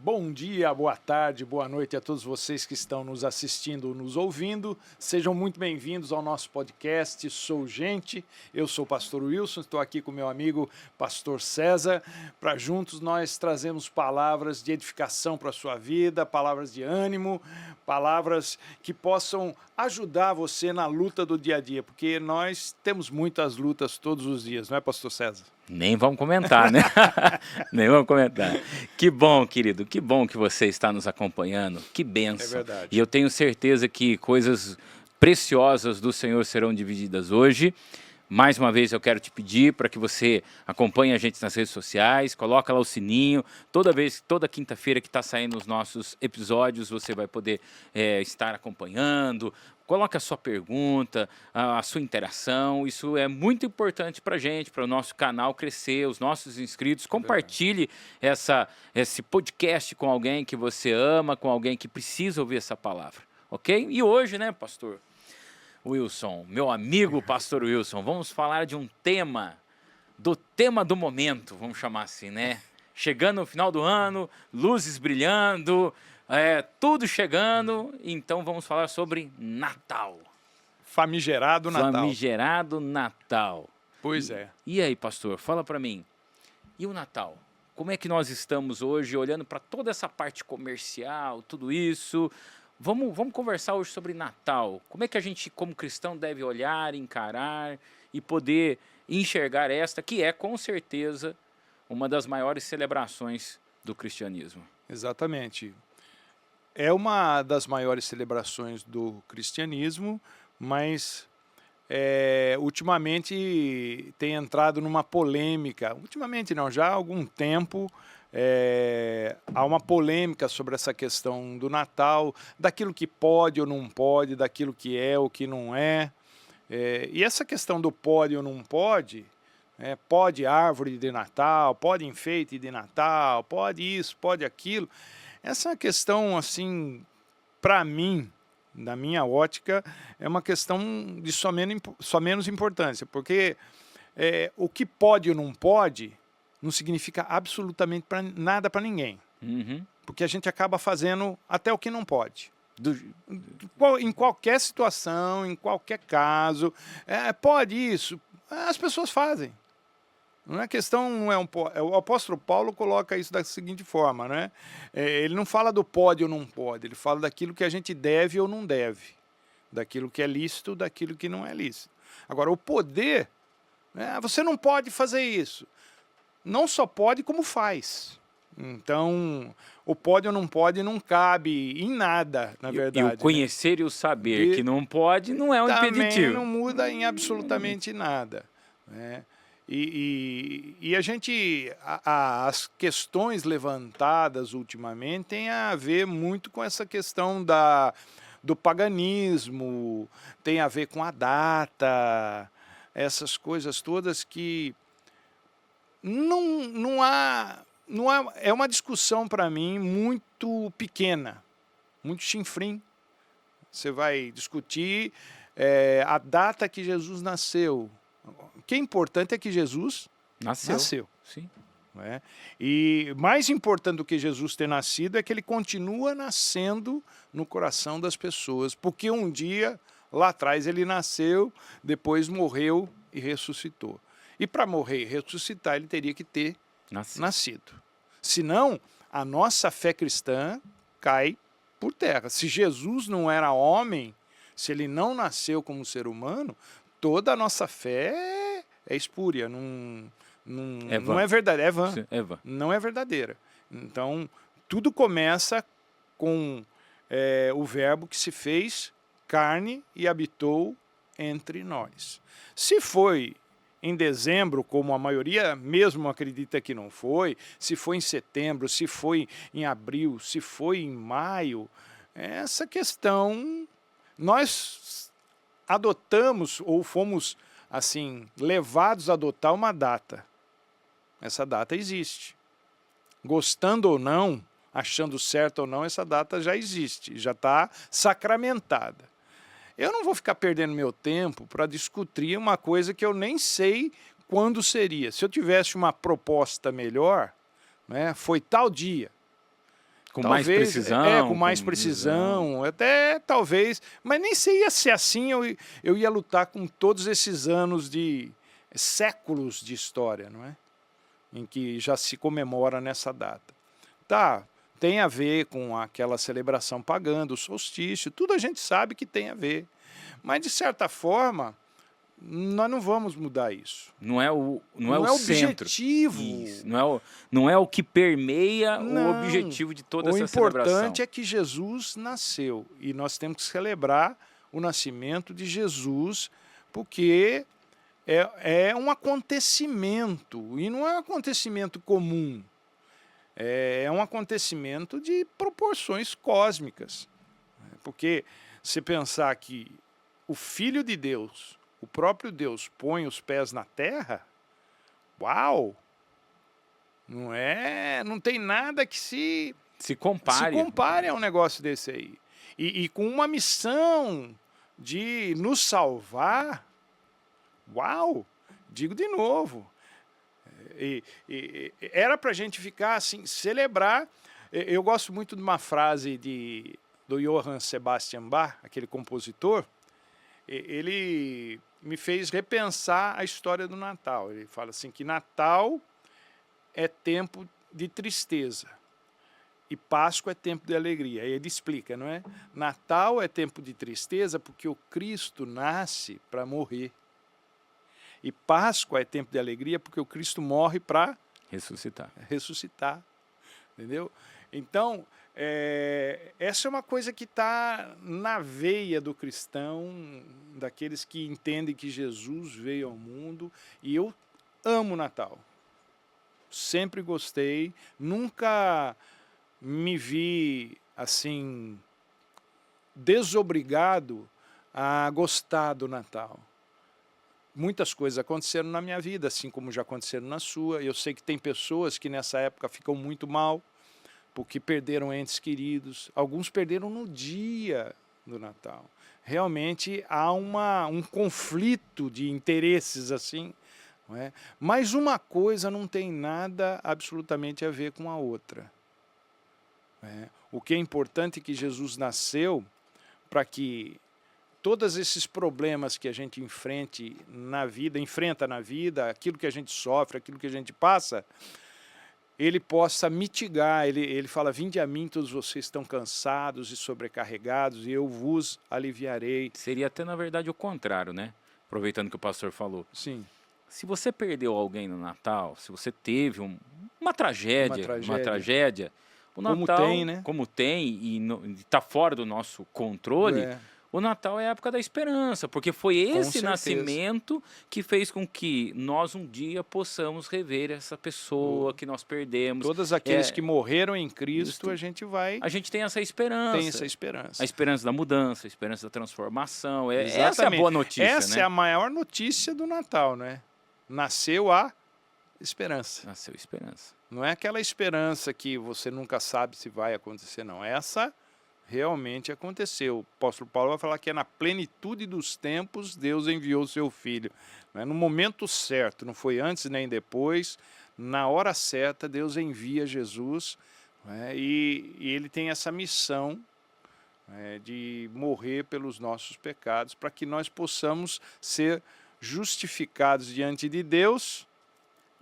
Bom dia, boa tarde, boa noite a todos vocês que estão nos assistindo ou nos ouvindo. Sejam muito bem-vindos ao nosso podcast Sou Gente. Eu sou o pastor Wilson, estou aqui com meu amigo pastor César, para juntos nós trazemos palavras de edificação para a sua vida, palavras de ânimo, palavras que possam ajudar você na luta do dia a dia, porque nós temos muitas lutas todos os dias, não é, pastor César? Nem vamos comentar, né? Nem vamos comentar. Que bom, querido, que bom que você está nos acompanhando, que bênção. É verdade. E eu tenho certeza que coisas preciosas do Senhor serão divididas hoje. Mais uma vez eu quero te pedir para que você acompanhe a gente nas redes sociais, coloca lá o sininho, toda quinta-feira que está saindo os nossos episódios, você vai poder estar acompanhando. Coloque a sua pergunta, a sua interação, isso é muito importante para a gente, para o nosso canal crescer, os nossos inscritos. Compartilhe esse podcast com alguém que você ama, com alguém que precisa ouvir essa palavra, ok? E hoje, né, pastor Wilson, meu amigo pastor Wilson, vamos falar de um tema do momento, vamos chamar assim, né? Chegando no final do ano, luzes brilhando, tudo chegando, então vamos falar sobre Natal. Famigerado Natal. Famigerado Natal. Pois é. E aí, pastor, fala para mim, e o Natal? Como é que nós estamos hoje olhando para toda essa parte comercial, tudo isso? Vamos conversar hoje sobre Natal. Como é que a gente, como cristão, deve olhar, encarar e poder enxergar esta, que é, com certeza, uma das maiores celebrações do cristianismo? Exatamente. É uma das maiores celebrações do cristianismo, mas ultimamente tem entrado numa polêmica. Ultimamente não, já há algum tempo há uma polêmica sobre essa questão do Natal, daquilo que pode ou não pode, daquilo que é ou que não é. E essa questão do pode ou não pode, pode árvore de Natal, pode enfeite de Natal, pode isso, pode aquilo. Essa questão, assim, para mim, na minha ótica, é uma questão de só menos importância, porque o que pode ou não pode não significa absolutamente nada para ninguém, porque a gente acaba fazendo até o que não pode. Em qualquer situação, em qualquer caso, pode isso, as pessoas fazem. Não é questão, não é o apóstolo Paulo coloca isso da seguinte forma, né? Ele não fala do pode ou não pode, ele fala daquilo que a gente deve ou não deve, daquilo que é lícito, daquilo que não é lícito. Agora, o poder, você não pode fazer isso, não só pode como faz. Então, o pode ou não pode não cabe em nada, na verdade. E o conhecer e o saber que não pode não é um impeditivo. Também não muda em absolutamente nada, né? E a gente, as questões levantadas ultimamente têm a ver muito com essa questão do paganismo, tem a ver com a data, essas coisas todas que não há, é uma discussão para mim muito pequena, muito chinfrim. Você vai discutir a data que Jesus nasceu. O que é importante é que Jesus nasceu. Sim. E mais importante do que Jesus ter nascido é que ele continua nascendo no coração das pessoas, porque um dia, lá atrás, ele nasceu, depois morreu e ressuscitou. E para morrer e ressuscitar, ele teria que ter nascido. Senão, a nossa fé cristã cai por terra. Se Jesus não era homem, se ele não nasceu como ser humano, toda a nossa fé é espúria, não é verdadeira, é vã, não é verdadeira. Então, tudo começa com o verbo que se fez carne e habitou entre nós. Se foi em dezembro, como a maioria mesmo acredita que não foi, se foi em setembro, se foi em abril, se foi em maio, essa questão nós adotamos ou fomos assim levados a adotar uma data. Essa data existe. Gostando ou não, achando certo ou não, essa data já existe, já está sacramentada. eu não vou ficar perdendo meu tempo para discutir uma coisa que eu nem sei quando seria. Se eu tivesse uma proposta melhor, né, foi tal dia. Com Talvez, mais precisão. com mais precisão, até talvez, mas nem se ia ser assim, eu ia lutar com todos esses anos de séculos de história, não é? Em que já se comemora nessa data. Tá, tem a ver com aquela celebração pagã, do solstício, tudo a gente sabe que tem a ver. Mas, de certa forma, nós não vamos mudar isso. Não é o centro. Objetivo. Isso. Não é o que permeia Não. o objetivo de toda essa celebração. O celebração. importante é que Jesus nasceu e nós temos que celebrar o nascimento de Jesus, porque é um acontecimento, e não é um acontecimento comum. É um acontecimento de proporções cósmicas. Porque se pensar que o Filho de Deus, o próprio Deus, põe os pés na terra, uau! Não tem nada que se compare a um negócio desse aí. E com uma missão de nos salvar, uau! Digo de novo. Era para a gente ficar assim, celebrar. Eu gosto muito de uma frase do Johann Sebastian Bach, aquele compositor. Ele me fez repensar a história do Natal. Ele fala assim que Natal é tempo de tristeza e Páscoa é tempo de alegria. Aí ele explica, não é? Natal é tempo de tristeza porque o Cristo nasce para morrer. E Páscoa é tempo de alegria porque o Cristo morre para ressuscitar. Entendeu? Então, essa é uma coisa que está na veia do cristão, daqueles que entendem que Jesus veio ao mundo. E eu amo Natal. Sempre gostei. Nunca me vi assim desobrigado a gostar do Natal. Muitas coisas aconteceram na minha vida, assim como já aconteceram na sua. Eu sei que tem pessoas que nessa época ficam muito mal, porque perderam entes queridos. Alguns perderam no dia do Natal. Realmente há um conflito de interesses assim. Não é? Mas uma coisa não tem nada absolutamente a ver com a outra. O que é importante é que Jesus nasceu para que todos esses problemas que a gente enfrenta na vida, aquilo que a gente sofre, aquilo que a gente passa, ele possa mitigar. Ele fala, vinde a mim todos vocês estão cansados e sobrecarregados e eu vos aliviarei. Seria até na verdade o contrário, né? Aproveitando que o pastor falou. Sim. Se você perdeu alguém no Natal, se você teve uma tragédia, o Natal, como tem, né? Como tem e está fora do nosso controle, o Natal é a época da esperança, porque foi esse nascimento que fez com que nós um dia possamos rever essa pessoa que nós perdemos. Todos aqueles que morreram em Cristo, a gente tem essa esperança. A esperança da mudança, a esperança da transformação. Essa é a boa notícia, Essa é a maior notícia do Natal, né? Nasceu a esperança. Nasceu a esperança. Não é aquela esperança que você nunca sabe se vai acontecer, não. Essa realmente aconteceu. O apóstolo Paulo vai falar que é na plenitude dos tempos Deus enviou o seu Filho. No momento certo, não foi antes nem depois, na hora certa Deus envia Jesus, e ele tem essa missão de morrer pelos nossos pecados, para que nós possamos ser justificados diante de Deus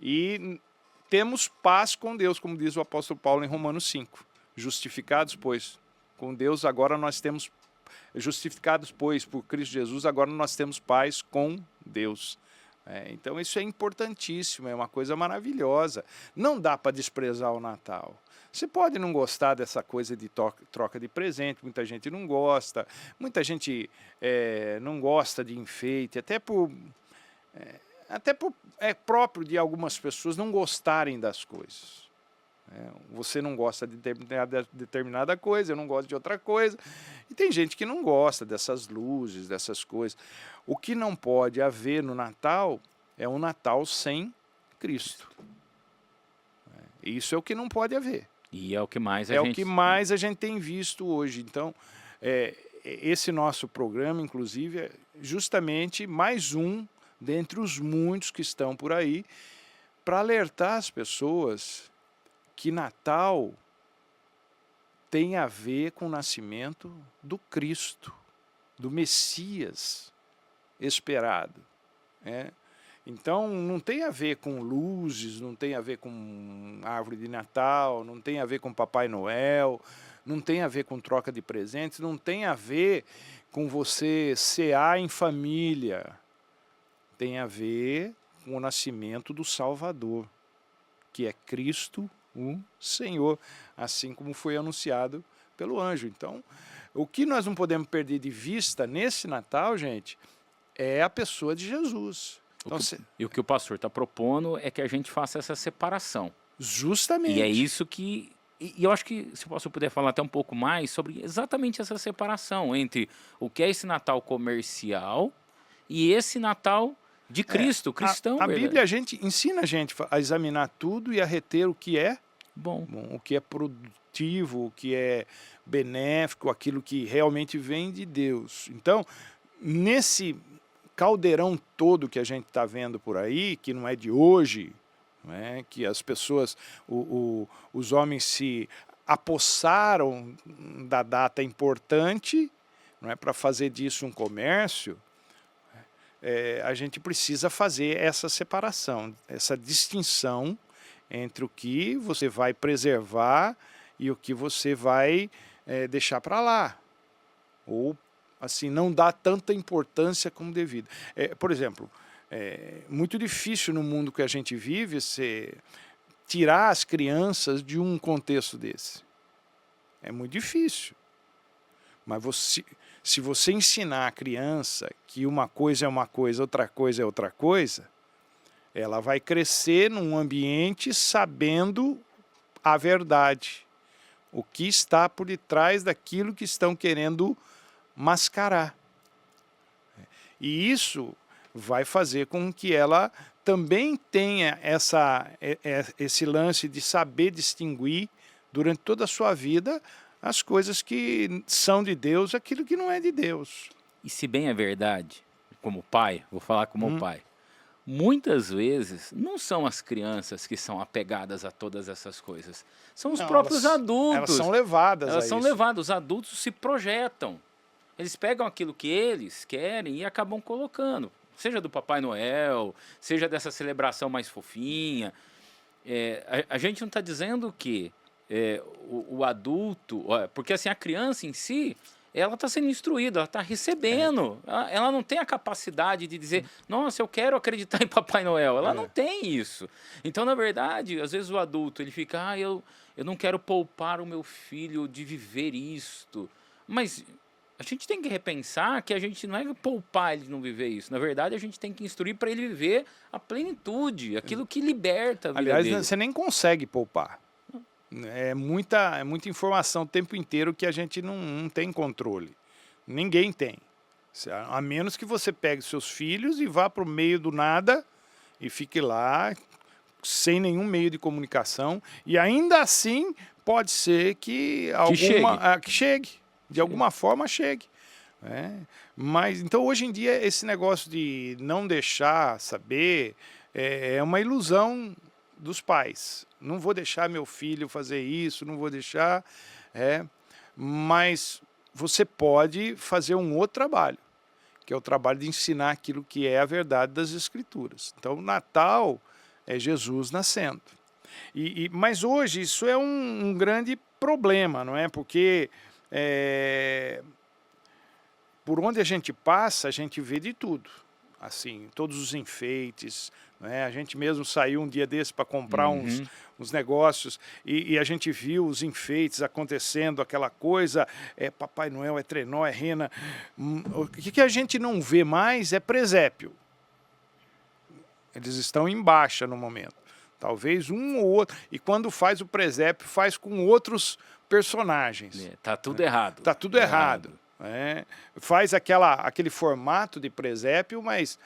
e temos paz com Deus, como diz o apóstolo Paulo em Romanos 5. Justificados, pois, com Deus, agora nós temos, justificados, pois, por Cristo Jesus, agora nós temos paz com Deus. Então isso é importantíssimo, é uma coisa maravilhosa. Não dá para desprezar o Natal. Você pode não gostar dessa coisa de troca de presente, muita gente não gosta, muita gente não gosta de enfeite, até é próprio de algumas pessoas não gostarem das coisas. Você não gosta de determinada coisa, eu não gosto de outra coisa. E tem gente que não gosta dessas luzes, dessas coisas. O que não pode haver no Natal é um Natal sem Cristo. Isso é o que não pode haver. E é o que mais o que mais a gente tem visto hoje. Então, esse nosso programa, inclusive, é justamente mais um dentre os muitos que estão por aí, para alertar as pessoas que Natal tem a ver com o nascimento do Cristo, do Messias esperado. Então, não tem a ver com luzes, não tem a ver com árvore de Natal, não tem a ver com Papai Noel, não tem a ver com troca de presentes, não tem a ver com você cear em família. Tem a ver com o nascimento do Salvador, que é Cristo, o Senhor, assim como foi anunciado pelo anjo. Então, o que nós não podemos perder de vista nesse Natal, gente, é a pessoa de Jesus. Então, e o que o pastor está propondo é que a gente faça essa separação. Justamente. E é isso que... E eu acho que, se o pastor puder falar até um pouco mais sobre exatamente essa separação entre o que é esse Natal comercial e esse Natal de Cristo, cristão. A Bíblia ensina a gente a examinar tudo e a reter o que é bom, o que é produtivo, o que é benéfico, aquilo que realmente vem de Deus. Então, nesse caldeirão todo que a gente está vendo por aí, que não é de hoje, que as pessoas, os homens se apossaram da data importante, para fazer disso um comércio, a gente precisa fazer essa separação, essa distinção entre o que você vai preservar e o que você vai deixar para lá, ou assim, não dá tanta importância como devido. Por exemplo, é muito difícil no mundo que a gente vive você tirar as crianças de um contexto desse. É muito difícil. Mas se você ensinar a criança que uma coisa é uma coisa, outra coisa é outra coisa, ela vai crescer num ambiente sabendo a verdade, o que está por detrás daquilo que estão querendo mascarar. E isso vai fazer com que ela também tenha esse lance de saber distinguir durante toda a sua vida as coisas que são de Deus, aquilo que não é de Deus. E se bem é verdade, como pai, vou falar como pai, muitas vezes não são as crianças que são apegadas a todas essas coisas, são os próprios adultos. Elas são levadas a isso. Elas são levadas, os adultos se projetam. Eles pegam aquilo que eles querem e acabam colocando. Seja do Papai Noel, seja dessa celebração mais fofinha. A gente não está dizendo que o adulto... Porque assim, a criança em si, ela está sendo instruída, ela está recebendo. Ela não tem a capacidade de dizer, nossa, eu quero acreditar em Papai Noel. Ela não tem isso. Então, na verdade, às vezes o adulto ele fica, eu não quero poupar o meu filho de viver isto. Mas... a gente tem que repensar que a gente não é poupar ele de não viver isso. Na verdade, a gente tem que instruir para ele viver a plenitude, aquilo que liberta a vida Aliás, dele. Você nem consegue poupar. É muita informação o tempo inteiro que a gente não tem controle. Ninguém tem. A menos que você pegue seus filhos e vá para o meio do nada e fique lá sem nenhum meio de comunicação. E ainda assim, pode ser que chegue. De alguma forma chegue. Mas então hoje em dia esse negócio de não deixar saber é uma ilusão dos pais. Não vou deixar meu filho fazer isso, não vou deixar. Mas você pode fazer um outro trabalho, que é o trabalho de ensinar aquilo que é a verdade das Escrituras. Então o Natal é Jesus nascendo. Mas hoje isso é um grande problema, não é? Porque por onde a gente passa, a gente vê de tudo. Assim, todos os enfeites, né? A gente mesmo saiu um dia desse para comprar uns negócios e a gente viu os enfeites acontecendo, aquela coisa, Papai Noel, é trenó, é rena. O que a gente não vê mais é presépio. Eles estão em baixa no momento. Talvez um ou outro. E quando faz o presépio, faz com outros personagens. Tá tudo errado. Tá tudo errado. Faz aquele formato de presépio, mas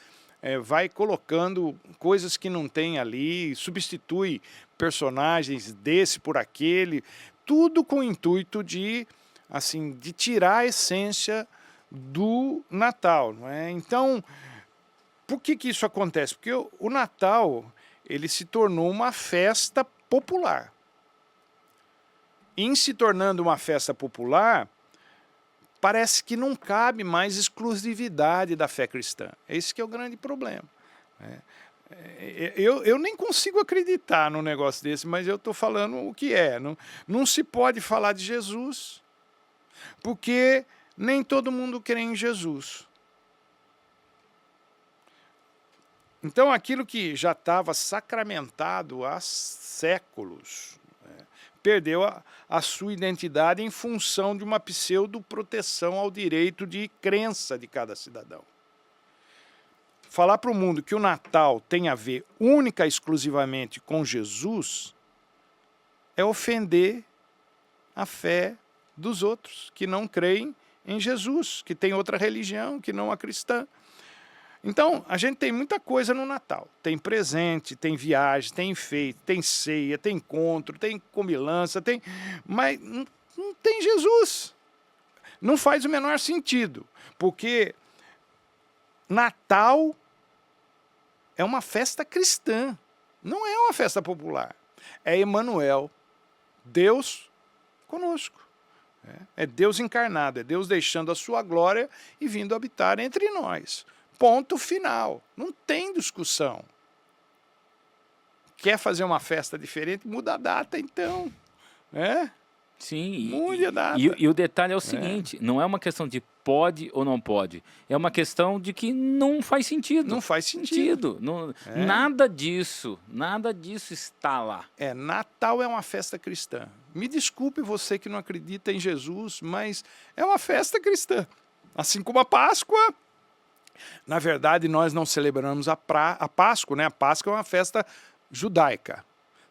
vai colocando coisas que não tem ali, substitui personagens desse por aquele, tudo com o intuito de assim, de tirar a essência do Natal, não é? Então, por que que isso acontece? Porque o Natal, ele se tornou uma festa popular. Em se tornando uma festa popular, parece que não cabe mais exclusividade da fé cristã. Esse que é o grande problema. Eu nem consigo acreditar num negócio desse, mas eu estou falando o que é. Não se pode falar de Jesus, porque nem todo mundo crê em Jesus. Então, aquilo que já estava sacramentado há séculos, perdeu a sua identidade em função de uma pseudo-proteção ao direito de crença de cada cidadão. Falar para o mundo que o Natal tem a ver única e exclusivamente com Jesus é ofender a fé dos outros que não creem em Jesus, que tem outra religião, que não a cristã. Então, a gente tem muita coisa no Natal. Tem presente, tem viagem, tem enfeite, tem ceia, tem encontro, tem comilança, mas não tem Jesus. Não faz o menor sentido, porque Natal é uma festa cristã, não é uma festa popular. É Emmanuel, Deus conosco. É Deus encarnado, é Deus deixando a sua glória e vindo habitar entre nós. Ponto final. Não tem discussão. Quer fazer uma festa diferente? Muda a data, então. Sim, Mude a data. E o detalhe é o seguinte, não é uma questão de pode ou não pode, é uma questão de que não faz sentido. Não faz sentido. Nada disso está lá. Natal é uma festa cristã. Me desculpe você que não acredita em Jesus, mas é uma festa cristã. Assim como a Páscoa. Na verdade, nós não celebramos a Páscoa, né? A Páscoa é uma festa judaica.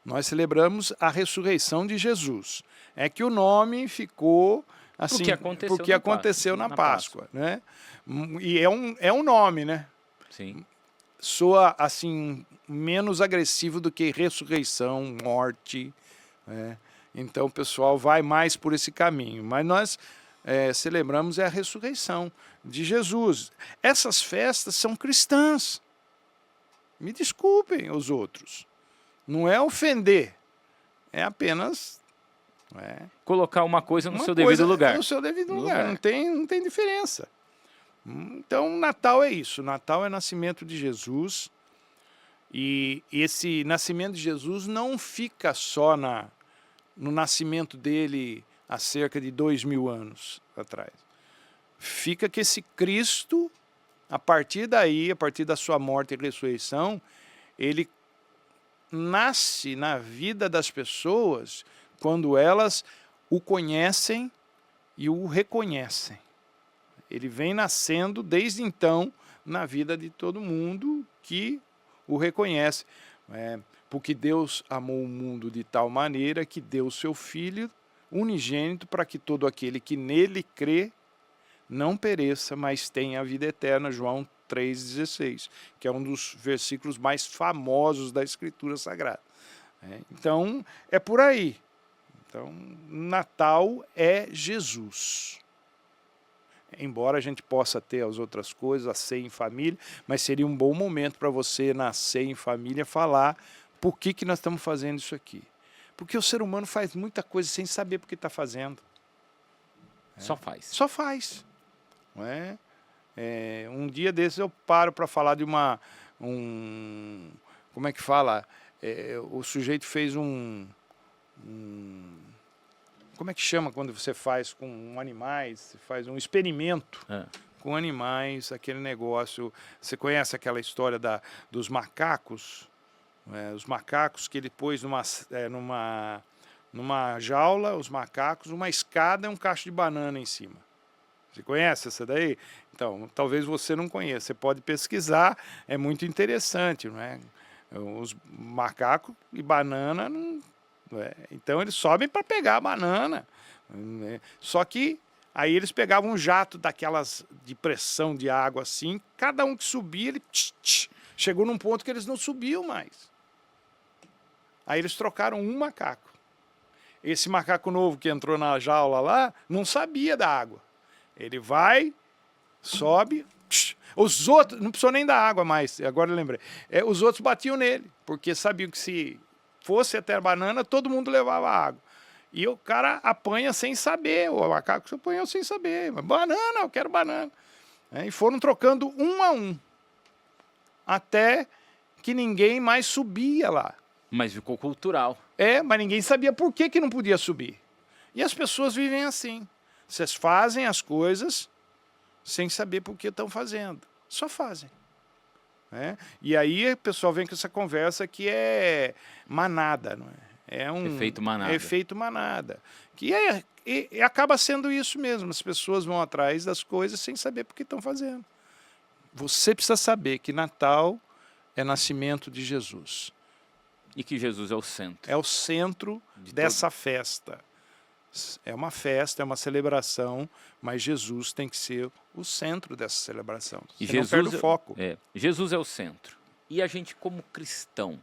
Nós celebramos a ressurreição de Jesus. É que o nome ficou assim, porque aconteceu na Páscoa, né? E é um nome, né? Sim. Soa assim menos agressivo do que ressurreição, morte, né? Então o pessoal vai mais por esse caminho. Mas nós celebramos a ressurreição de Jesus. Essas festas são cristãs. Me desculpem os outros. Não é ofender, é apenas colocar uma coisa no seu devido lugar. No seu devido lugar. Não tem diferença. Então, Natal é isso. Natal é o nascimento de Jesus. E esse nascimento de Jesus não fica só no nascimento dele há cerca de 2000 anos atrás. Fica que esse Cristo, a partir daí, a partir da sua morte e ressurreição, ele nasce na vida das pessoas quando elas o conhecem e o reconhecem. Ele vem nascendo desde então na vida de todo mundo que o reconhece. Porque Deus amou o mundo de tal maneira que deu o seu Filho unigênito para que todo aquele que nele crê não pereça, mas tenha a vida eterna, João 3,16, que é um dos versículos mais famosos da Escritura Sagrada. Então, é por aí. Então, Natal é Jesus. Embora a gente possa ter as outras coisas, a ceia em família, mas seria um bom momento para você, na ceia em família, falar por que nós estamos fazendo isso aqui. Porque o ser humano faz muita coisa sem saber por que está fazendo. Só faz. Só faz. Um dia desses eu paro para falar de como é que fala? O sujeito fez como é que chama quando você faz com animais? Você faz um experimento com animais, aquele negócio. Você conhece aquela história dos macacos? Os macacos que ele pôs numa jaula, os macacos, uma escada e um cacho de banana em cima. Você conhece essa daí? Então, talvez você não conheça. Você pode pesquisar, é muito interessante, não é? Os macacos e banana, então eles sobem para pegar a banana. Só que aí eles pegavam um jato daquelas de pressão de água assim, cada um que subia, ele chegou num ponto que eles não subiam mais. Aí eles trocaram um macaco. esse macaco novo que entrou na jaula lá, não sabia da água. Ele vai, sobe, os outros, não precisou nem da água mais, agora eu lembrei. Os outros batiam nele, porque sabiam que se fosse até a banana, todo mundo levava água. E o cara apanha sem saber, o macaco se apanhou sem saber. Banana, eu quero banana. E foram trocando um a um, até que ninguém mais subia lá. Mas ficou cultural. Mas ninguém sabia por que não podia subir. E as pessoas vivem assim. Vocês fazem as coisas sem saber por que estão fazendo. Só fazem. E aí o pessoal vem com essa conversa que é manada, não é? É um efeito manada. Efeito manada. Que acaba sendo isso mesmo. As pessoas vão atrás das coisas sem saber por que estão fazendo. Você precisa saber que Natal é nascimento de Jesus. E que Jesus é o centro. É o centro dessa festa. É uma festa, é uma celebração, mas Jesus tem que ser o centro dessa celebração. E Jesus não perde o foco. Jesus é o centro. E a gente como cristão,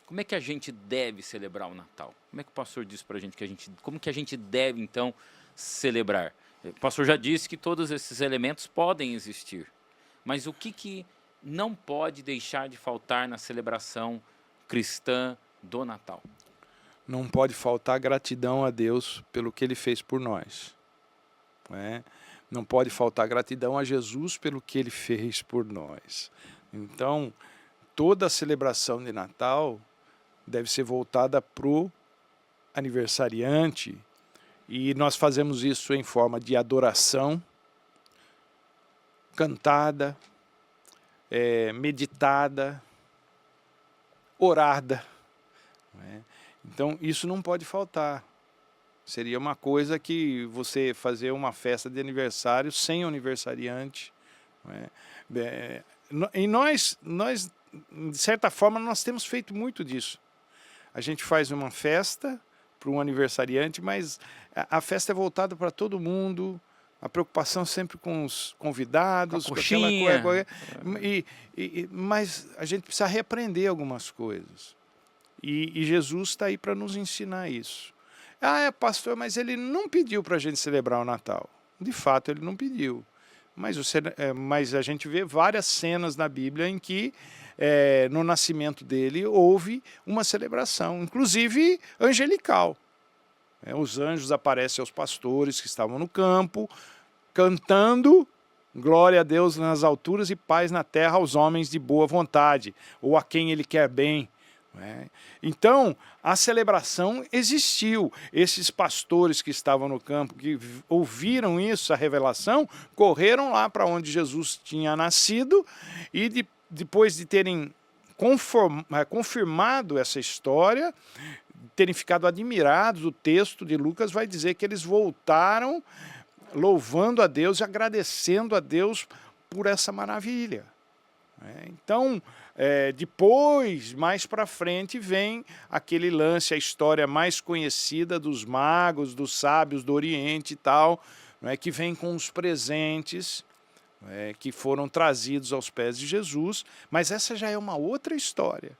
como é que a gente deve celebrar o Natal? Como é que o pastor disse para a gente como que a gente deve então celebrar? O pastor já disse que todos esses elementos podem existir, mas o que não pode deixar de faltar na celebração cristã do Natal? Não pode faltar gratidão a Deus pelo que Ele fez por nós. Não pode faltar gratidão a Jesus pelo que Ele fez por nós. Então, toda a celebração de Natal deve ser voltada para o aniversariante, e nós fazemos isso em forma de adoração, cantada, meditada, orada. Então, isso não pode faltar. Seria uma coisa que você fazer uma festa de aniversário sem o aniversariante. E nós, de certa forma, nós temos feito muito disso. A gente faz uma festa para um aniversariante, mas a festa é voltada para todo mundo, a preocupação sempre com os convidados, com aquela coisa. Mas a gente precisa reaprender algumas coisas. E Jesus está aí para nos ensinar isso. Pastor, mas ele não pediu para a gente celebrar o Natal. De fato, ele não pediu. Mas a gente vê várias cenas na Bíblia em que no nascimento dele houve uma celebração, inclusive angelical. Os anjos aparecem aos pastores que estavam no campo, cantando glória a Deus nas alturas e paz na terra aos homens de boa vontade, ou a quem ele quer bem. Então, a celebração existiu. Esses pastores que estavam no campo, que ouviram isso, a revelação, correram lá para onde Jesus tinha nascido e depois de terem confirmado essa história, terem ficado admirados, o texto de Lucas vai dizer que eles voltaram louvando a Deus e agradecendo a Deus por essa maravilha. Então, depois, mais para frente, vem aquele lance, a história mais conhecida dos magos, dos sábios do Oriente e tal, que vem com os presentes que foram trazidos aos pés de Jesus, mas essa já é uma outra história.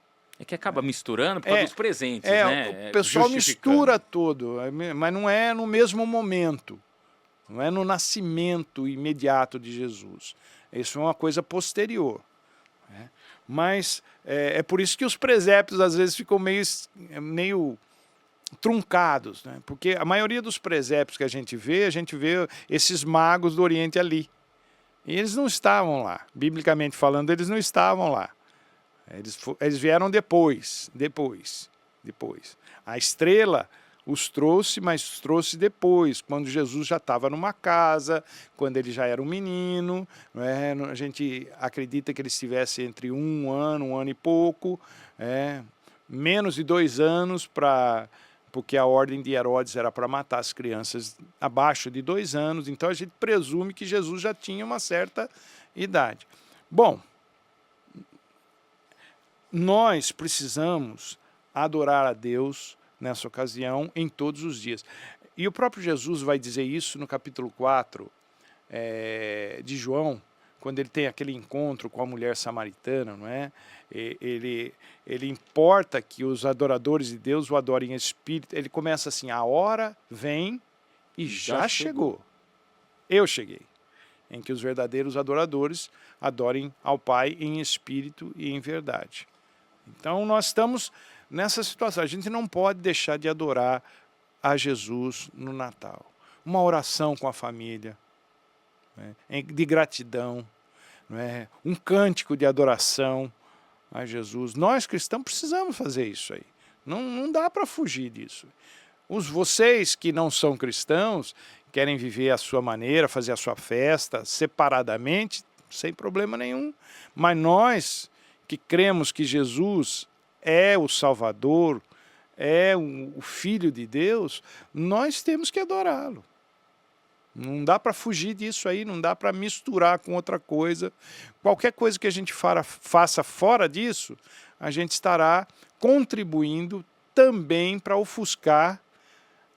Que acaba misturando por causa dos presentes, né? O pessoal mistura tudo, mas não é no mesmo momento, não é no nascimento imediato de Jesus. Isso é uma coisa posterior. Mas é por isso que os presépios às vezes ficam meio truncados, porque a maioria dos presépios que a gente vê esses magos do Oriente ali. E eles não estavam lá, biblicamente falando, eles não estavam lá. Eles vieram depois. A estrela os trouxe, mas trouxe depois, quando Jesus já estava numa casa, quando ele já era um menino. A gente acredita que ele estivesse entre um ano e pouco, menos de 2 anos, porque a ordem de Herodes era para matar as crianças abaixo de 2 anos, então a gente presume que Jesus já tinha uma certa idade. Bom, nós precisamos adorar a Deus nessa ocasião, em todos os dias. E o próprio Jesus vai dizer isso no capítulo 4 de João, quando ele tem aquele encontro com a mulher samaritana, não é? Ele importa que os adoradores de Deus o adorem em espírito. Ele começa assim, a hora vem e já chegou. Eu cheguei. Em que os verdadeiros adoradores adorem ao Pai em espírito e em verdade. Então nós estamos nessa situação. A gente não pode deixar de adorar a Jesus no Natal. Uma oração com a família, né, de gratidão, né, um cântico de adoração a Jesus. Nós cristãos precisamos fazer isso aí. Não dá para fugir disso. Vocês que não são cristãos, querem viver a sua maneira, fazer a sua festa separadamente, sem problema nenhum. Mas nós que cremos que Jesus é o Salvador, é o Filho de Deus, nós temos que adorá-lo. Não dá para fugir disso aí, não dá para misturar com outra coisa. Qualquer coisa que a gente faça fora disso, a gente estará contribuindo também para ofuscar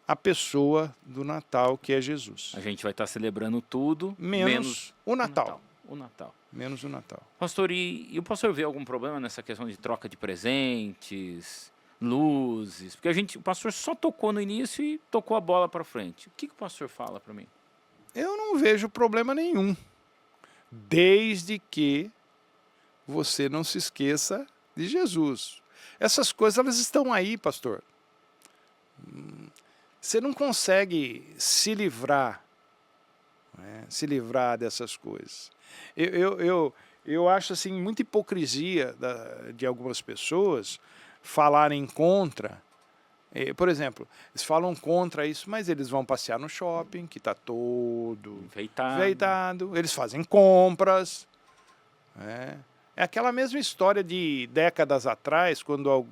a pessoa do Natal, que é Jesus. A gente vai estar celebrando tudo, menos o Natal. O Natal. Menos o Natal. Pastor, e o pastor vê algum problema nessa questão de troca de presentes, luzes? Porque o pastor só tocou no início e tocou a bola para frente. O que o pastor fala para mim? Eu não vejo problema nenhum, desde que você não se esqueça de Jesus. Essas coisas, elas estão aí, pastor. Você não consegue se livrar, né, se livrar dessas coisas. Eu acho assim, muita hipocrisia de algumas pessoas falarem contra. Por exemplo, eles falam contra isso, mas eles vão passear no shopping, que está todo enfeitado. Eles fazem compras. É aquela mesma história de décadas atrás, quando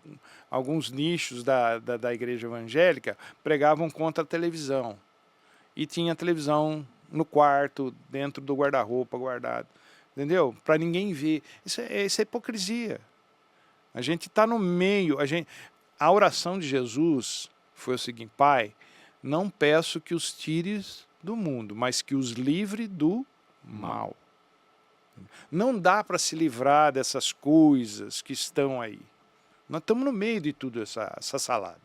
alguns nichos da igreja evangélica pregavam contra a televisão. E tinha televisão no quarto, dentro do guarda-roupa guardado. Entendeu? Para ninguém ver. Isso é hipocrisia. A gente está no meio. A oração de Jesus foi o seguinte: Pai, não peço que os tires do mundo, mas que os livre do mal. Não dá para se livrar dessas coisas que estão aí. Nós estamos no meio de tudo essa salada.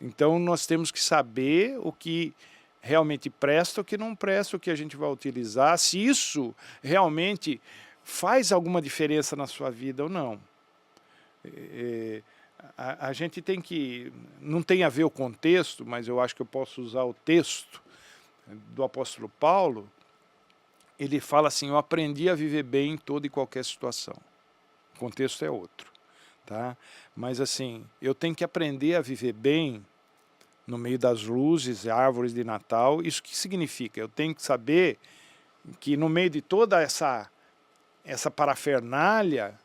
Então nós temos que saber o que realmente presta, o que não presta, o que a gente vai utilizar, se isso realmente faz alguma diferença na sua vida ou não. A gente tem que, não tem a ver o contexto, mas eu acho que eu posso usar o texto do apóstolo Paulo. Ele fala assim: eu aprendi a viver bem em toda e qualquer situação. O contexto é outro, tá? Mas assim, eu tenho que aprender a viver bem no meio das luzes, árvores de Natal. Isso que significa? Eu tenho que saber que no meio de toda essa parafernália,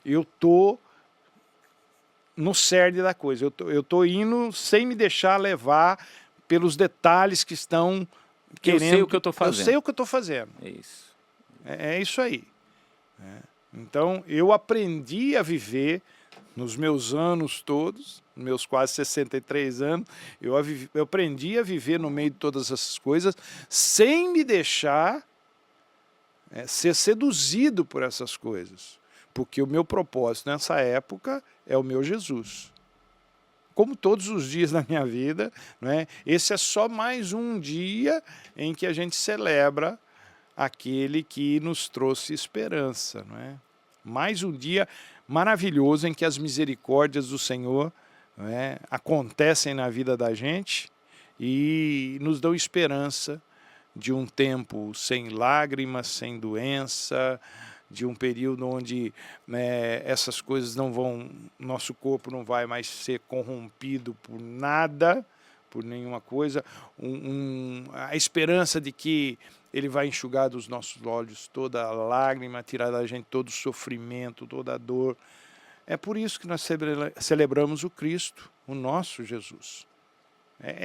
eu estou no cerne da coisa. Eu tô indo sem me deixar levar pelos detalhes que estão querendo. Eu sei o que eu estou fazendo. Eu sei o que eu estou fazendo. É isso. É isso aí. Então, eu aprendi a viver nos meus anos todos, meus quase 63 anos, eu aprendi a viver no meio de todas essas coisas, sem me deixar ser seduzido por essas coisas. Porque o meu propósito nessa época é o meu Jesus. Como todos os dias da minha vida, né? Esse é só mais um dia em que a gente celebra aquele que nos trouxe esperança, não é? Mais um dia maravilhoso em que as misericórdias do Senhor, não é, acontecem na vida da gente e nos dão esperança de um tempo sem lágrimas, sem doença, de um período onde, né, essas coisas não vão, nosso corpo não vai mais ser corrompido por nada, por nenhuma coisa, a esperança de que Ele vai enxugar dos nossos olhos toda a lágrima, tirar da gente todo o sofrimento, toda a dor. É por isso que nós celebramos o Cristo, o nosso Jesus.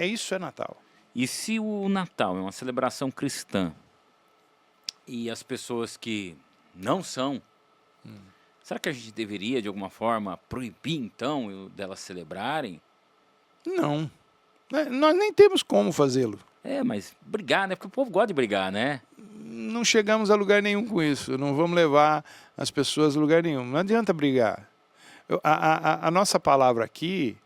Isso é Natal. E se o Natal é uma celebração cristã e as pessoas que não são, será que a gente deveria, de alguma forma, proibir, então, delas celebrarem? Não. Nós nem temos como fazê-lo. Mas brigar, né? Porque o povo gosta de brigar, né? não chegamos a lugar nenhum com isso, não vamos levar as pessoas a lugar nenhum. Não adianta brigar. A nossa palavra aqui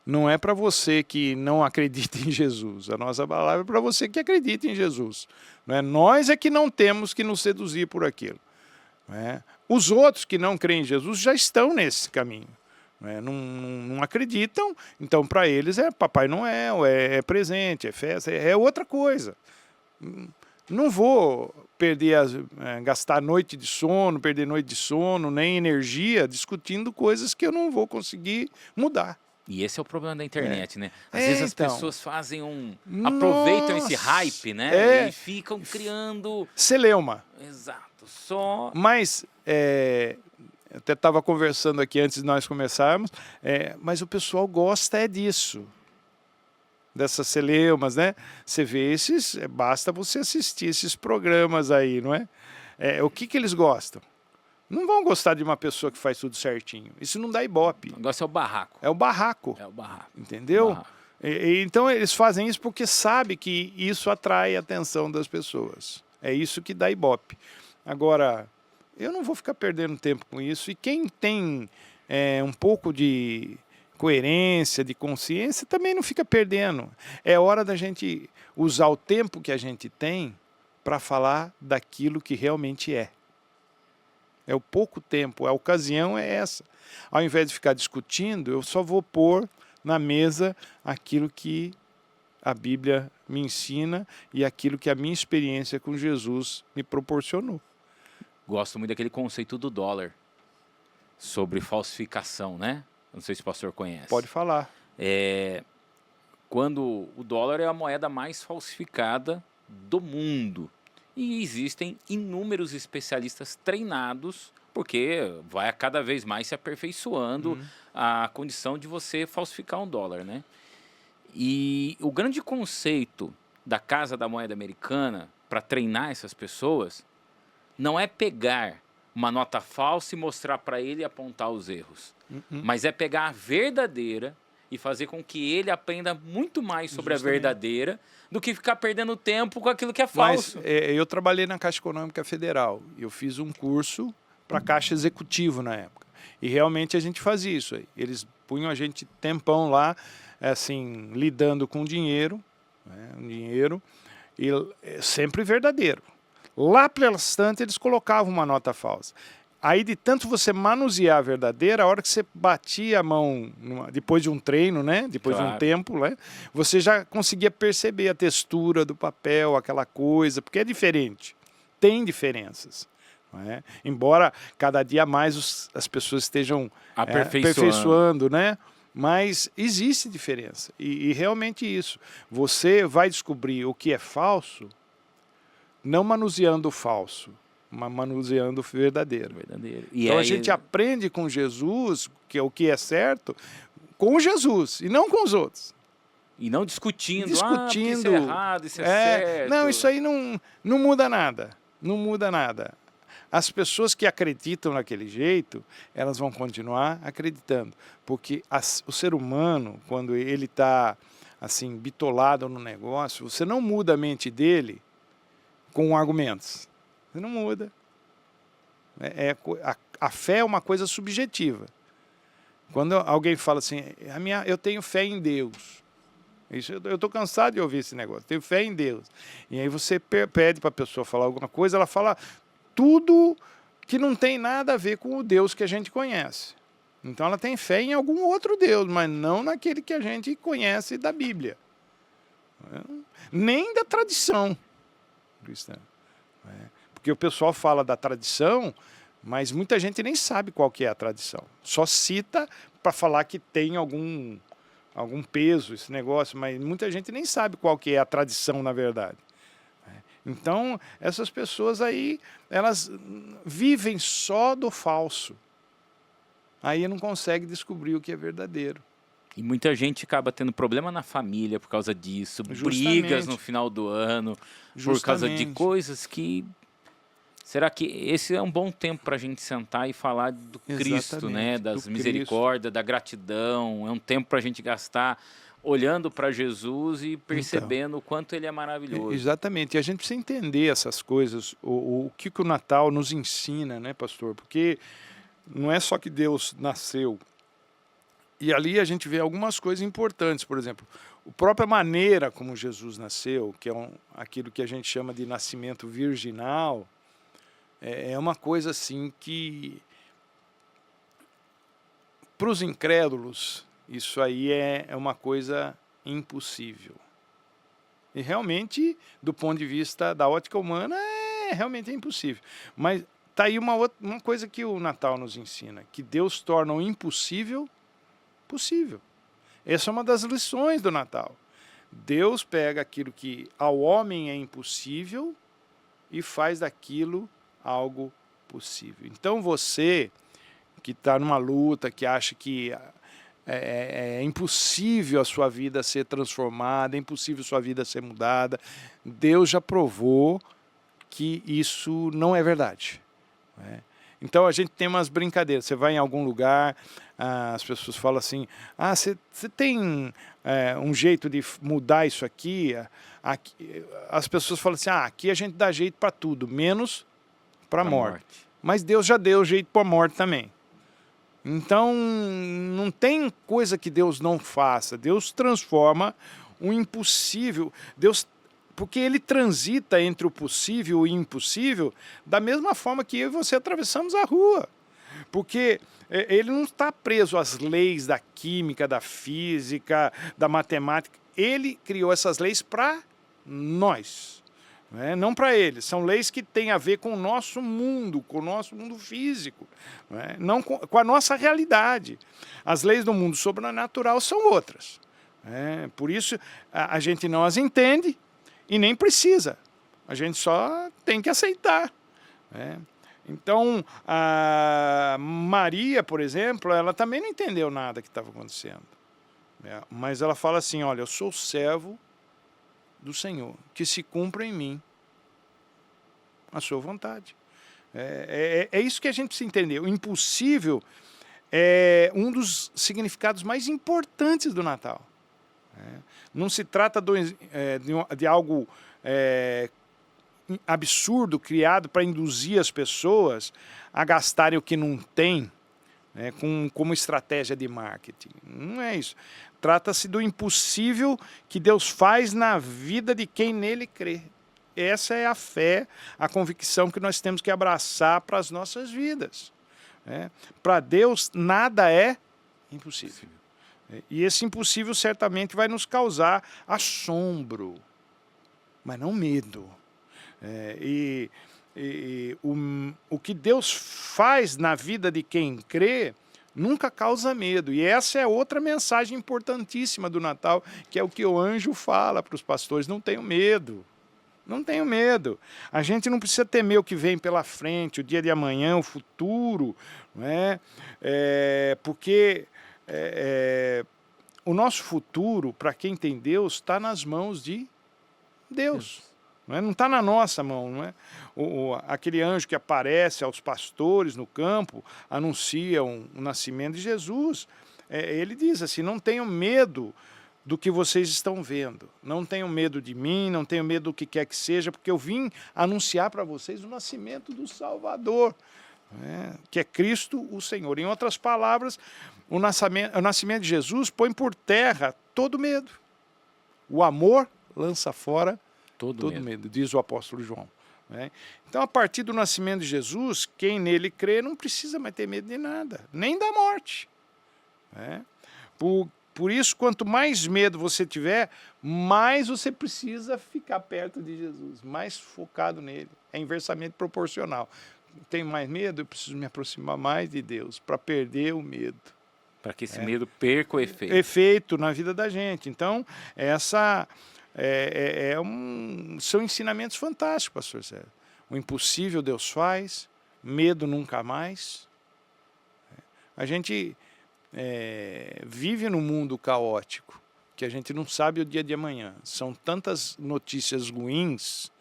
não é para você que não acredita em Jesus. A nossa palavra é para você que acredita em Jesus. Não é? Nós é que não temos que nos seduzir por aquilo. Não é? Os outros que não creem em Jesus já estão nesse caminho. Não é? Não acreditam, então para eles é Papai Noel, é presente, é festa, é outra coisa. Não vou gastar noite de sono, perder noite de sono, nem energia discutindo coisas que eu não vou conseguir mudar. E esse é o problema da internet, né? Às vezes as então, pessoas aproveitam esse hype, né? E ficam criando... Celeuma. Exato, só... Mas, eu até estava conversando aqui antes de nós começarmos, mas o pessoal gosta disso. Dessas celeumas, né? Você vê basta você assistir esses programas aí, não é? O que eles gostam? Não vão gostar de uma pessoa que faz tudo certinho. Isso não dá ibope. O negócio é o barraco. É o barraco. É o barraco. Entendeu? O barraco. Então eles fazem isso porque sabem que isso atrai a atenção das pessoas. É isso que dá ibope. Agora, eu não vou ficar perdendo tempo com isso. E quem tem um pouco de coerência, de consciência, também não fica perdendo. É hora da gente usar o tempo que a gente tem para falar daquilo que realmente é. É o pouco tempo, a ocasião é essa. Ao invés de ficar discutindo, eu só vou pôr na mesa aquilo que a Bíblia me ensina e aquilo que a minha experiência com Jesus me proporcionou. Gosto muito daquele conceito do dólar, sobre falsificação, né? Não sei se o pastor conhece. Pode falar. Quando o dólar é a moeda mais falsificada do mundo. E existem inúmeros especialistas treinados, porque vai a cada vez mais se aperfeiçoando a condição de você falsificar um dólar, né? E o grande conceito da Casa da Moeda Americana para treinar essas pessoas não é pegar uma nota falsa e mostrar para ele e apontar os erros, mas é pegar a verdadeira e fazer com que ele aprenda muito mais sobre a verdadeira do que ficar perdendo tempo com aquilo que é falso. Mas eu trabalhei na Caixa Econômica Federal. Eu fiz um curso para Caixa Executivo na época. E realmente a gente fazia isso aí. Eles punham a gente tempão lá, assim, lidando com dinheiro, né, e sempre verdadeiro. Lá pelas tantas eles colocavam uma nota falsa. Aí de tanto você manusear a verdadeira, a hora que você batia a mão, depois de um treino, né? Depois de um tempo, né? Você já conseguia perceber a textura do papel, aquela coisa, porque é diferente. Tem diferenças. Não é? Embora cada dia mais as pessoas estejam aperfeiçoando, né? Mas existe diferença. E realmente isso. Você vai descobrir o que é falso, não manuseando o falso, mas manuseando o verdadeiro. E então aí... a gente aprende com Jesus, que é o que é certo, com Jesus e não com os outros. E não discutindo, isso é errado, isso é certo. Não, isso aí não muda nada. Não muda nada. As pessoas que acreditam naquele jeito, elas vão continuar acreditando. Porque o ser humano, quando ele está assim, bitolado no negócio, você não muda a mente dele com argumentos. Você não muda. A fé é uma coisa subjetiva. Quando alguém fala assim, eu tenho fé em Deus. Isso, eu estou cansado de ouvir esse negócio. Tenho fé em Deus. E aí você pede para a pessoa falar alguma coisa, ela fala tudo que não tem nada a ver com o Deus que a gente conhece. Então ela tem fé em algum outro Deus, mas não naquele que a gente conhece da Bíblia. Nem da tradição cristã. Porque o pessoal fala da tradição, mas muita gente nem sabe qual que é a tradição. Só cita para falar que tem algum peso esse negócio, mas muita gente nem sabe qual que é a tradição na verdade. Então, essas pessoas aí, elas vivem só do falso. Aí não consegue descobrir o que é verdadeiro. E muita gente acaba tendo problema na família por causa disso, brigas no final do ano, por causa de coisas que... Será que esse é um bom tempo para a gente sentar e falar do Cristo, né? Das misericórdias, da gratidão. É um tempo para a gente gastar olhando para Jesus e percebendo o quanto ele é maravilhoso. Exatamente, e a gente precisa entender essas coisas, o que o Natal nos ensina, né, pastor? Porque não é só que Deus nasceu, e ali a gente vê algumas coisas importantes, por exemplo, a própria maneira como Jesus nasceu, que é aquilo que a gente chama de nascimento virginal, é uma coisa assim que, para os incrédulos, isso aí é uma coisa impossível. E realmente, do ponto de vista da ótica humana, realmente é impossível. Mas está aí uma coisa que o Natal nos ensina, que Deus torna o impossível possível. Essa é uma das lições do Natal. Deus pega aquilo que ao homem é impossível e faz daquilo algo possível. Então você que está numa luta, que acha que é impossível a sua vida ser transformada, é impossível a sua vida ser mudada, Deus já provou que isso não é verdade, né? Então a gente tem umas brincadeiras, você vai em algum lugar, as pessoas falam assim, você tem um jeito de mudar isso aqui? As pessoas falam assim, aqui a gente dá jeito para tudo, menos para a morte. Mas Deus já deu jeito para a morte também. Então não tem coisa que Deus não faça, Deus transforma o impossível, porque ele transita entre o possível e o impossível da mesma forma que eu e você atravessamos a rua. Porque ele não está preso às leis da química, da física, da matemática. Ele criou essas leis para nós, né? Não para ele. São leis que têm a ver com o nosso mundo físico, né? Não com a nossa realidade. As leis do mundo sobrenatural são outras, né? Por isso a gente não as entende, e nem precisa, a gente só tem que aceitar, né? Então, a Maria, por exemplo, ela também não entendeu nada que estava acontecendo, né? Mas ela fala assim, olha, eu sou servo do Senhor, que se cumpra em mim a sua vontade. É isso que a gente precisa entender. O impossível é um dos significados mais importantes do Natal. Não se trata de algo absurdo criado para induzir as pessoas a gastarem o que não tem, né, como estratégia de marketing. Não é isso. Trata-se do impossível que Deus faz na vida de quem nele crê. Essa é a fé, a convicção que nós temos que abraçar para as nossas vidas, né? Para Deus nada é impossível. E esse impossível certamente vai nos causar assombro, mas não medo. O que Deus faz na vida de quem crê nunca causa medo. E essa é outra mensagem importantíssima do Natal, que é o que o anjo fala para os pastores: não tenham medo. Não tenho medo. A gente não precisa temer o que vem pela frente, o dia de amanhã, o futuro, não é? Porque o nosso futuro, para quem tem Deus, está nas mãos de Deus. Não está na nossa mão. Não é? Aquele anjo que aparece aos pastores no campo, anuncia o nascimento de Jesus. Ele diz assim, não tenham medo do que vocês estão vendo. Não tenham medo de mim, não tenham medo do que quer que seja, porque eu vim anunciar para vocês o nascimento do Salvador, né, que é Cristo o Senhor. Em outras palavras, o nascimento de Jesus põe por terra todo medo. O amor lança fora todo medo, diz o apóstolo João, né? Então, a partir do nascimento de Jesus, quem nele crê não precisa mais ter medo de nada, nem da morte, né? Por isso, quanto mais medo você tiver, mais você precisa ficar perto de Jesus, mais focado nele. É inversamente proporcional. Tenho mais medo, eu preciso me aproximar mais de Deus para perder o medo. Para que esse medo perca o efeito. Efeito na vida da gente. Então, são ensinamentos fantásticos, pastor Sérgio. O impossível Deus faz, medo nunca mais. A gente vive num mundo caótico, que a gente não sabe o dia de amanhã. São tantas notícias ruins,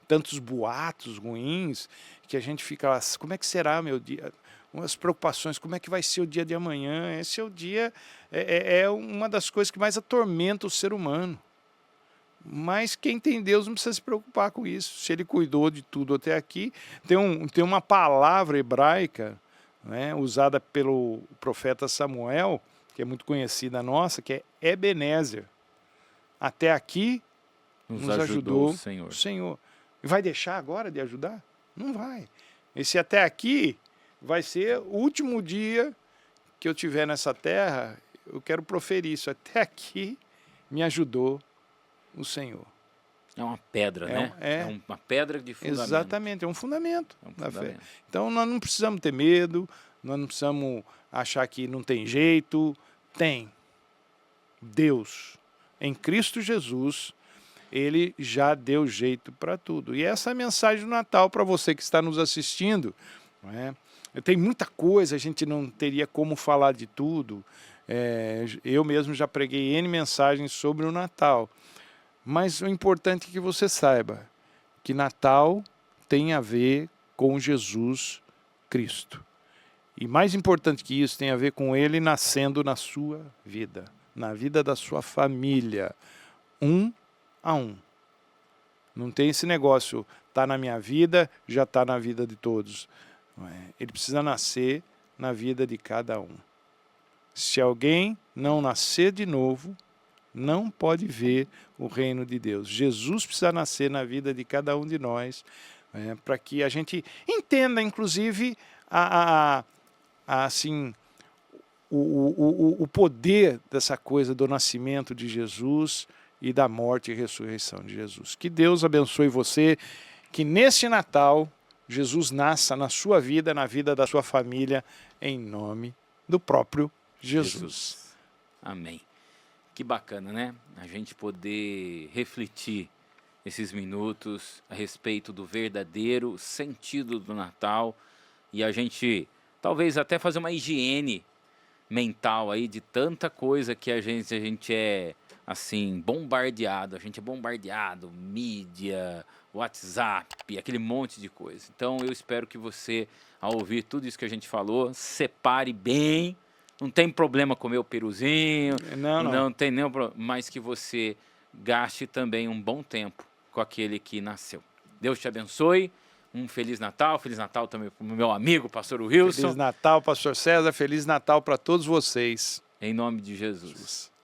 tantos boatos ruins, que a gente fica lá, como é que será meu dia? as preocupações, como é que vai ser o dia de amanhã. Esse é o dia, é uma das coisas que mais atormenta o ser humano. Mas quem tem Deus não precisa se preocupar com isso. Se ele cuidou de tudo até aqui, tem uma palavra hebraica, né, usada pelo profeta Samuel, que é muito conhecida nossa, que é Ebenezer. Até aqui nos ajudou o Senhor. E vai deixar agora de ajudar? Não vai. Esse até aqui vai ser o último dia que eu tiver nessa terra. Eu quero proferir isso. Até aqui me ajudou o Senhor. É uma pedra, né? É uma pedra de fundamento. Exatamente, é um fundamento da fé. Então nós não precisamos ter medo, nós não precisamos achar que não tem jeito. Tem. Deus, em Cristo Jesus, Ele já deu jeito para tudo. E essa é a mensagem do Natal para você que está nos assistindo. Não é? Tem muita coisa, a gente não teria como falar de tudo. Eu mesmo já preguei N mensagens sobre o Natal. Mas o importante é que você saiba que Natal tem a ver com Jesus Cristo. E mais importante que isso, tem a ver com Ele nascendo na sua vida, na vida da sua família, um a um. Não tem esse negócio, está na minha vida, já está na vida de todos. Ele precisa nascer na vida de cada um. Se alguém não nascer de novo, não pode ver o reino de Deus. Jesus precisa nascer na vida de cada um de nós, para que a gente entenda, inclusive, assim, o poder dessa coisa do nascimento de Jesus e da morte e ressurreição de Jesus. Que Deus abençoe você, que nesse Natal Jesus nasça na sua vida, na vida da sua família, em nome do próprio Jesus. Amém. Que bacana, né? A gente poder refletir esses minutos a respeito do verdadeiro sentido do Natal e a gente talvez até fazer uma higiene mental aí de tanta coisa que a gente é assim bombardeado, a gente é bombardeado, mídia, WhatsApp, aquele monte de coisa. Então eu espero que você, ao ouvir tudo isso que a gente falou, separe bem. Não tem problema comer o peruzinho, não tem nenhum problema, mas que você gaste também um bom tempo com aquele que nasceu. Deus te abençoe, um Feliz Natal também para o meu amigo, pastor Wilson. Feliz Natal, pastor César, Feliz Natal para todos vocês. Em nome de Jesus.